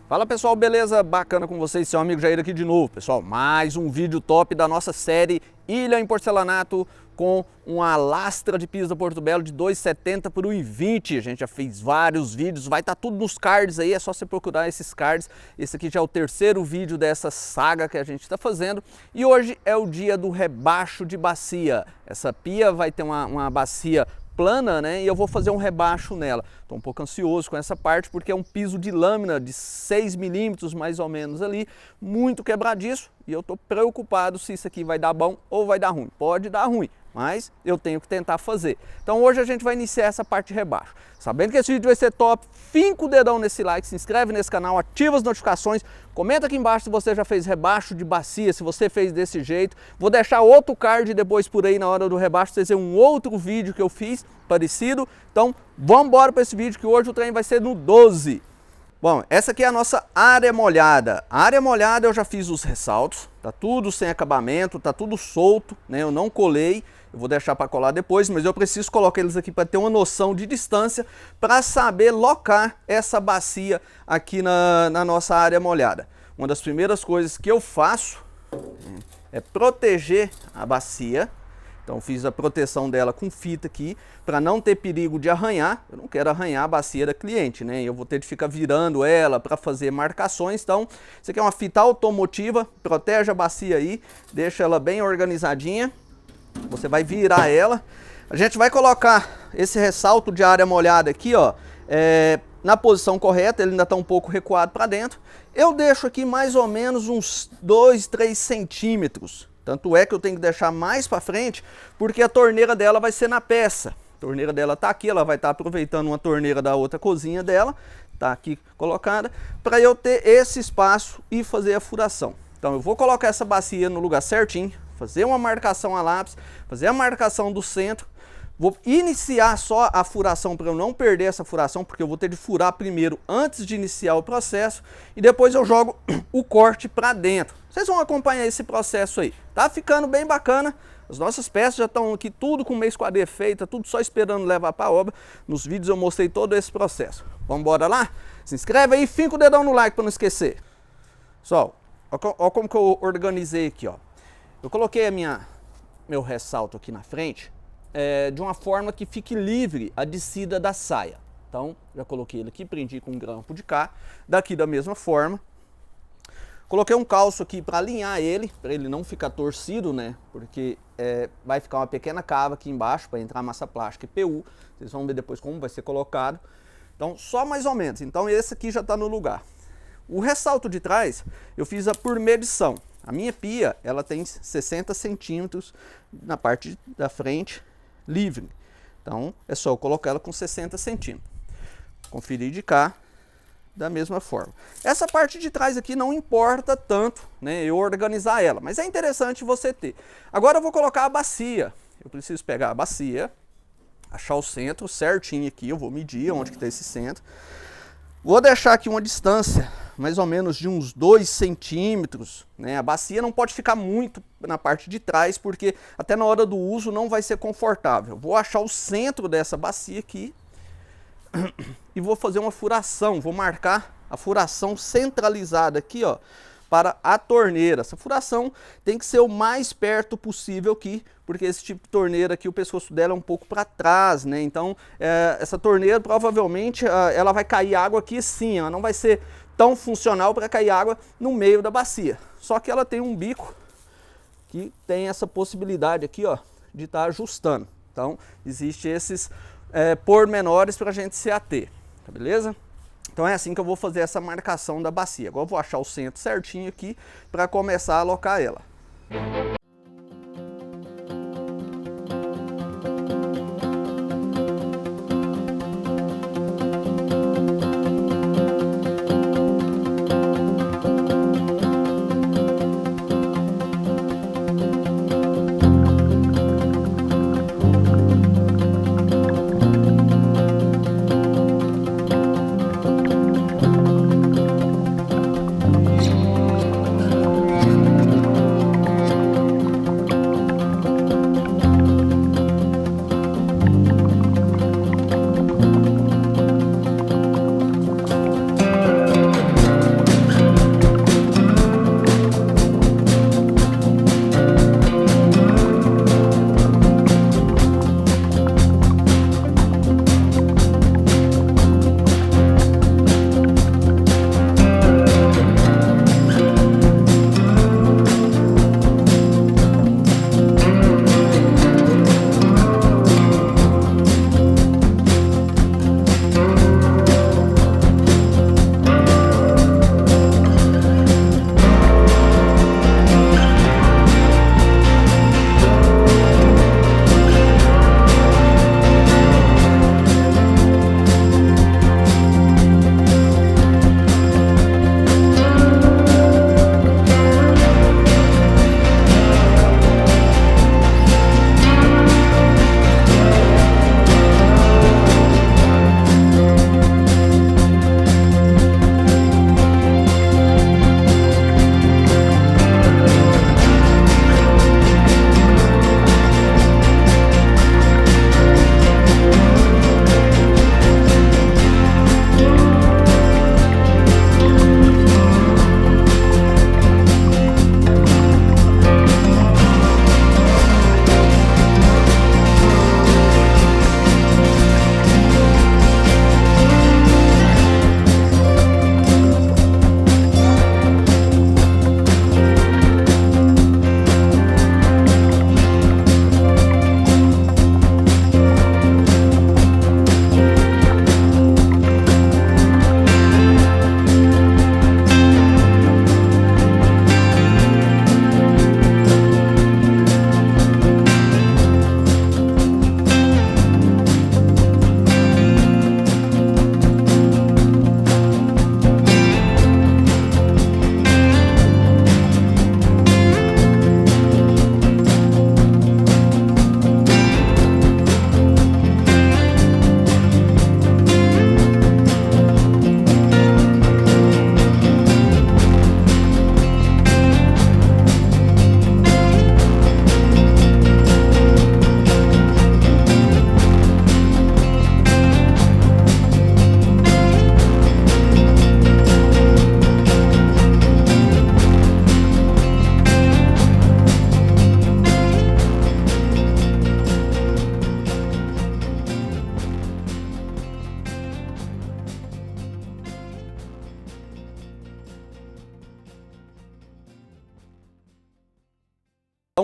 Fala pessoal, beleza? Bacana com vocês, seu amigo Jair aqui de novo. Pessoal, mais um vídeo top da nossa série Ilha em Porcelanato com uma lastra de piso da Porto Belo de 2,70 por 1,20. A gente já fez vários vídeos, vai estar tudo nos cards aí, é só você procurar esses cards. Esse aqui já é o terceiro vídeo dessa saga que a gente está fazendo. E hoje é o dia do rebaixo de bacia. Essa pia vai ter uma bacia plana, né? E eu vou fazer um rebaixo nela. Estou um pouco ansioso com essa parte porque é um piso de lâmina de 6 milímetros mais ou menos ali, muito quebradiço, e eu estou preocupado se isso aqui vai dar bom ou vai dar ruim. Pode dar ruim, mas eu tenho que tentar fazer. Então hoje a gente vai iniciar essa parte de rebaixo. Sabendo que esse vídeo vai ser top, finca o dedão nesse like, se inscreve nesse canal, ativa as notificações, comenta aqui embaixo se você já fez rebaixo de bacia, se você fez desse jeito. Vou deixar outro card depois por aí na hora do rebaixo, pra vocês verem um outro vídeo que eu fiz parecido. Então vamos embora para esse vídeo que hoje o trem vai ser no 12. Bom, essa aqui é a nossa área molhada. A área molhada eu já fiz os ressaltos, tá tudo sem acabamento, tá tudo solto, né? Eu não colei, eu vou deixar para colar depois, mas eu preciso colocar eles aqui para ter uma noção de distância, para saber locar essa bacia aqui na nossa área molhada. Uma das primeiras coisas que eu faço é proteger a bacia. Então fiz a proteção dela com fita aqui, para não ter perigo de arranhar. Eu não quero arranhar a bacia da cliente, né? Eu vou ter de ficar virando ela para fazer marcações. Então, isso aqui é uma fita automotiva, protege a bacia aí, deixa ela bem organizadinha. Você vai virar ela. A gente vai colocar esse ressalto de área molhada aqui, ó, na posição correta. Ele ainda está um pouco recuado para dentro. Eu deixo aqui mais ou menos uns 2, 3 centímetros. Tanto é que eu tenho que deixar mais para frente, porque a torneira dela vai ser na peça. A torneira dela está aqui, ela vai estar aproveitando uma torneira da outra cozinha dela, está aqui colocada, para eu ter esse espaço e fazer a furação. Então eu vou colocar essa bacia no lugar certinho, fazer uma marcação a lápis, fazer a marcação do centro. Vou iniciar só a furação para eu não perder essa furação, porque eu vou ter de furar primeiro antes de iniciar o processo, e depois eu jogo o corte para dentro. Vocês vão acompanhar esse processo aí. Tá ficando bem bacana. As nossas peças já estão aqui tudo com meio esquadria feita, tudo só esperando levar para a obra. Nos vídeos eu mostrei todo esse processo. Vamos embora lá? Se inscreve aí, finca o dedão no like para não esquecer. Pessoal, olha como que eu organizei aqui, ó. Eu coloquei meu ressalto aqui na frente, de uma forma que fique livre a descida da saia. Então, já coloquei ele aqui, prendi com um grampo de cá, daqui da mesma forma. Coloquei um calço aqui para alinhar ele, para ele não ficar torcido, né? Porque vai ficar uma pequena cava aqui embaixo para entrar massa plástica e PU. Vocês vão ver depois como vai ser colocado. Então, só mais ou menos. Então, esse aqui já está no lugar. O ressalto de trás, eu fiz por medição. A minha pia, ela tem 60 centímetros na parte da frente, livre. Então é só eu colocar ela com 60 centímetros. Conferir de cá da mesma forma. Essa parte de trás aqui não importa tanto, né, eu organizar ela, mas é interessante você ter. Agora eu vou colocar a bacia. Eu preciso pegar a bacia, achar o centro certinho aqui, eu vou medir onde que está esse centro. Vou deixar aqui uma distância mais ou menos de uns 2 centímetros, né? A bacia não pode ficar muito na parte de trás, porque até na hora do uso não vai ser confortável. Vou achar o centro dessa bacia aqui e vou fazer uma furação. Vou marcar a furação centralizada aqui, ó, para a torneira. Essa furação tem que ser o mais perto possível aqui, porque esse tipo de torneira aqui, o pescoço dela é um pouco para trás, né? Então, essa torneira provavelmente ela vai cair água aqui sim, ela não vai ser tão funcional para cair água no meio da bacia. Só que ela tem um bico que tem essa possibilidade aqui, ó, de estar ajustando. Então, existe esses pormenores para a gente se ater, tá beleza? Então é assim que eu vou fazer essa marcação da bacia. Agora eu vou achar o centro certinho aqui para começar a alocar ela.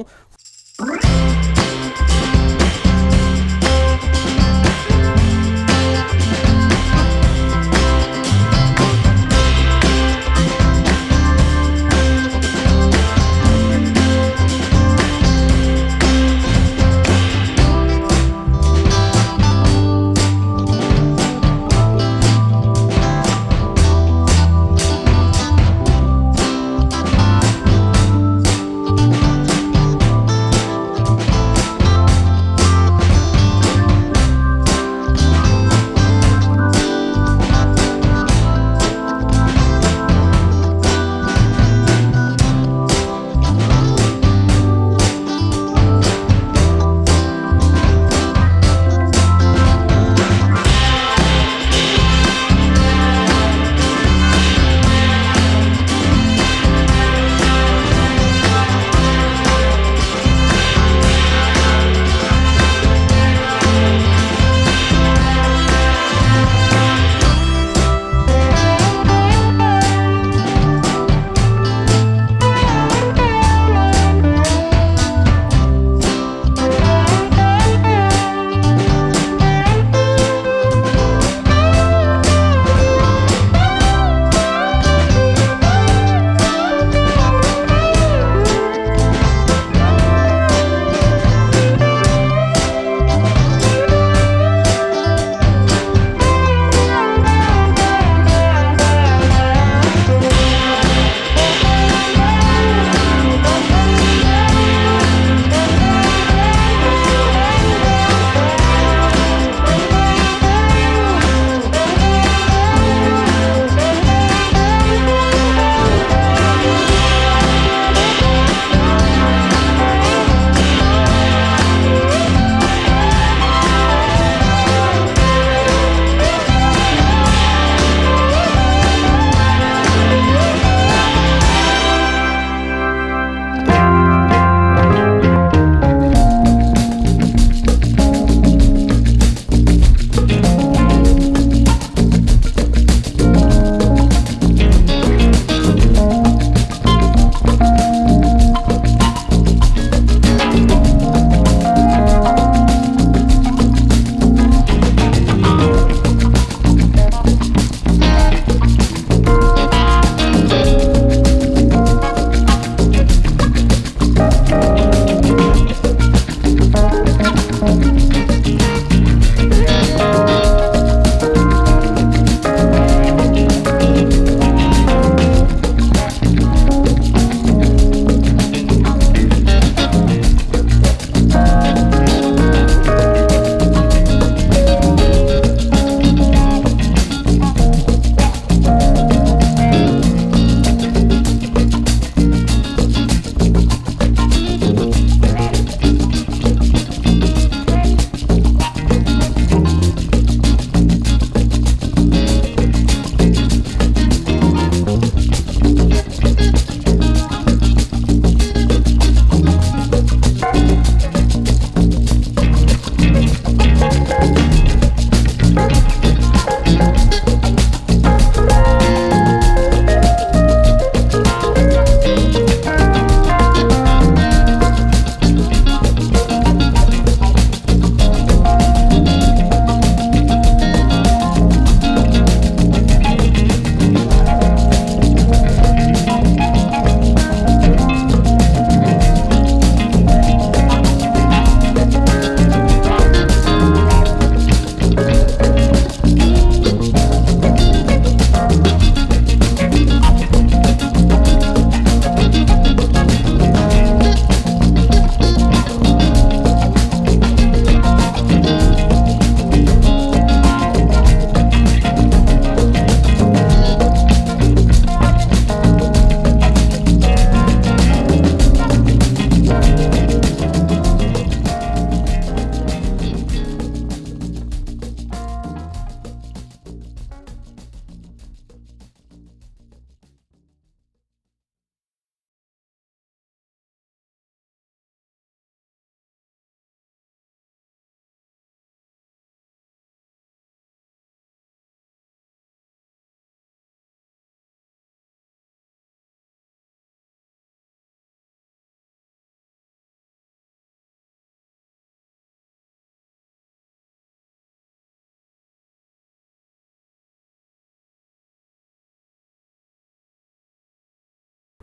Então,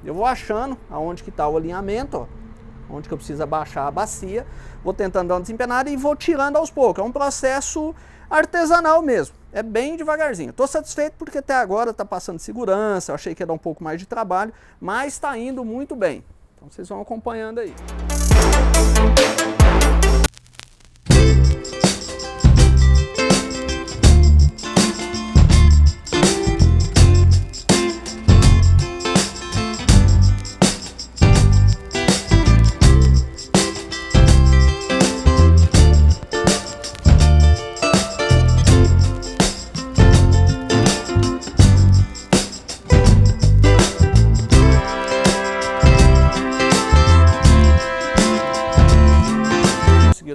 Eu vou achando aonde que está o alinhamento, ó, onde que eu preciso abaixar a bacia, vou tentando dar uma desempenada e vou tirando aos poucos. É um processo artesanal mesmo, é bem devagarzinho. Estou satisfeito porque até agora está passando segurança, eu achei que ia dar um pouco mais de trabalho, mas está indo muito bem. Então vocês vão acompanhando aí.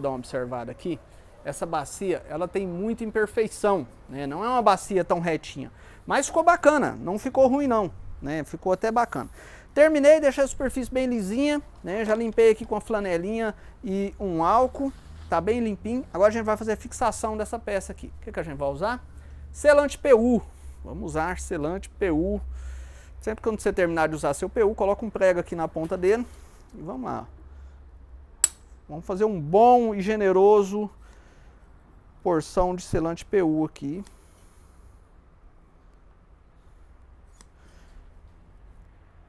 Dar uma observada aqui, essa bacia ela tem muita imperfeição, né? Não é uma bacia tão retinha, mas ficou bacana, não ficou ruim não, né? Ficou até bacana. Terminei, deixei a superfície bem lisinha, né? Já limpei aqui com a flanelinha e um álcool, tá bem limpinho. Agora a gente vai fazer a fixação dessa peça aqui. O que a gente vai usar? Selante PU. Vamos usar selante PU. Sempre quando você terminar de usar seu PU, coloca um prego aqui na ponta dele e vamos lá. Vamos fazer um bom e generoso porção de selante PU aqui.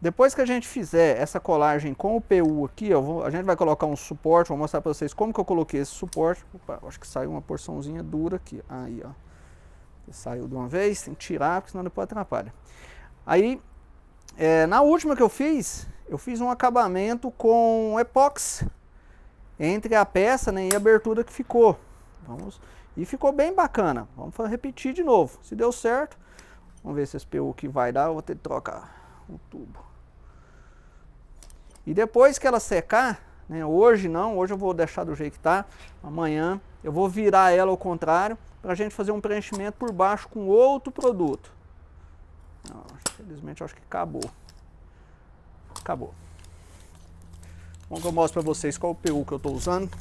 Depois que a gente fizer essa colagem com o PU aqui, ó, a gente vai colocar um suporte, vou mostrar para vocês como que eu coloquei esse suporte. Opa, acho que saiu uma porçãozinha dura aqui. Aí, ó. Saiu de uma vez, tem que tirar, porque senão depois atrapalha. Aí, na última que eu fiz um acabamento com epóxi entre a peça, né, e a abertura que ficou. E ficou bem bacana. Vamos repetir de novo. Se deu certo, vamos ver se esse PU aqui vai dar. Eu vou ter que trocar o tubo. E depois que ela secar, né, hoje não, hoje eu vou deixar do jeito que está. Amanhã eu vou virar ela ao contrário para a gente fazer um preenchimento por baixo com outro produto. Não, infelizmente eu acho que acabou. Acabou. Bom, que eu mostro para vocês qual o PU que eu estou usando.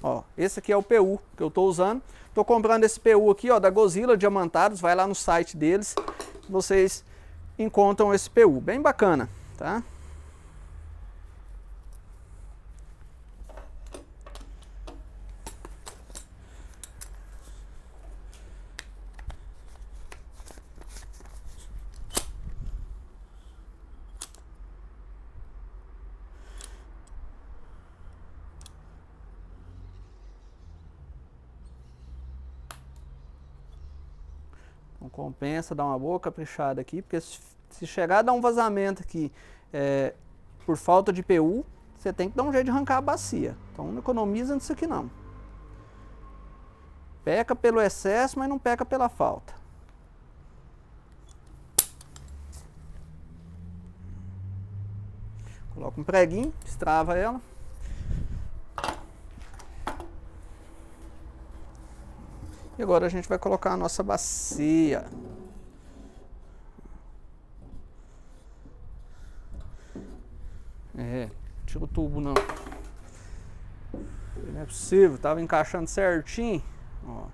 Ó, esse aqui é o PU que eu estou usando. Estou comprando esse PU aqui, ó, da Godzilla Diamantados. Vai lá no site deles, vocês encontram esse PU. Bem bacana, tá? Então compensa dar uma boa caprichada aqui, porque se chegar a dar um vazamento aqui por falta de PU, você tem que dar um jeito de arrancar a bacia. Então não economiza nisso aqui não. Peca pelo excesso, mas não peca pela falta. Coloca um preguinho, destrava ela. E agora a gente vai colocar a nossa bacia. Tira o tubo não. Não é possível, tava encaixando certinho. Ó,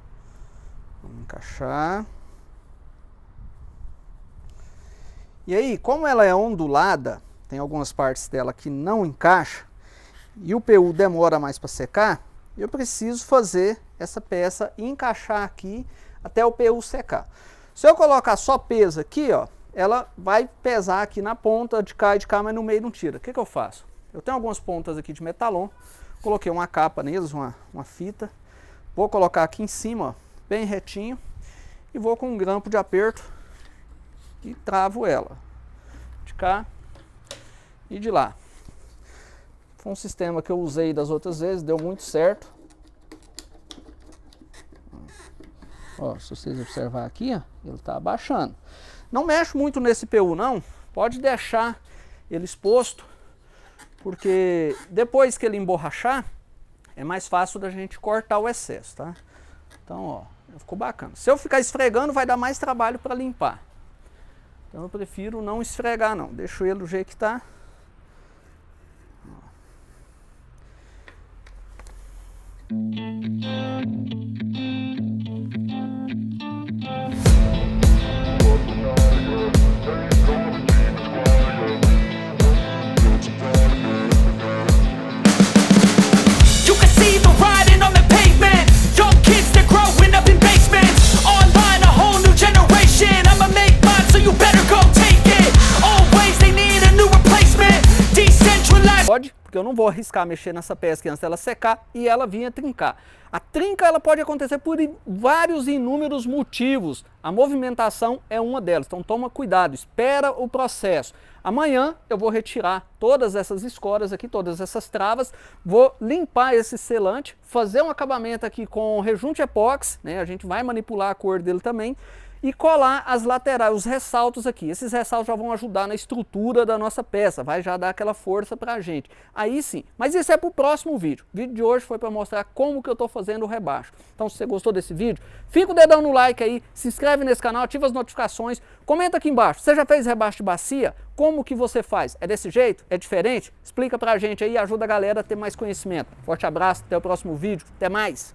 vamos encaixar. E aí, como ela é ondulada, tem algumas partes dela que não encaixa, e o PU demora mais para secar, eu preciso fazer essa peça encaixar aqui até o PU secar. Se eu colocar só peso aqui, ó, ela vai pesar aqui na ponta de cá e de cá, mas no meio não tira. O que eu faço? Eu tenho algumas pontas aqui de metalon, coloquei uma capa neles, uma fita, vou colocar aqui em cima, ó, bem retinho, e vou com um grampo de aperto e travo ela de cá e de lá. Foi um sistema que eu usei das outras vezes, deu muito certo. Ó, se vocês observar aqui, ó, ele está abaixando. Não mexe muito nesse PU não, pode deixar ele exposto, porque depois que ele emborrachar, é mais fácil da gente cortar o excesso, tá? Então, ó, ficou bacana. Se eu ficar esfregando, vai dar mais trabalho para limpar. Então eu prefiro não esfregar não, deixo ele do jeito que está. porque eu não vou arriscar mexer nessa peça aqui antes dela secar e ela vir a trincar. A trinca ela pode acontecer por vários e inúmeros motivos. A movimentação é uma delas, então toma cuidado, espera o processo. Amanhã eu vou retirar todas essas escoras aqui, todas essas travas, vou limpar esse selante, fazer um acabamento aqui com rejunte epóxi, né? A gente vai manipular a cor dele também, e colar as laterais, os ressaltos aqui. Esses ressaltos já vão ajudar na estrutura da nossa peça, vai já dar aquela força pra gente. Aí sim, mas isso é pro próximo vídeo. O vídeo de hoje foi para mostrar como que eu tô fazendo o rebaixo. Então se você gostou desse vídeo, fica o dedão no like aí, se inscreve nesse canal, ativa as notificações, comenta aqui embaixo, você já fez rebaixo de bacia? Como que você faz? É desse jeito? É diferente? Explica pra gente aí, ajuda a galera a ter mais conhecimento. Forte abraço, até o próximo vídeo, até mais!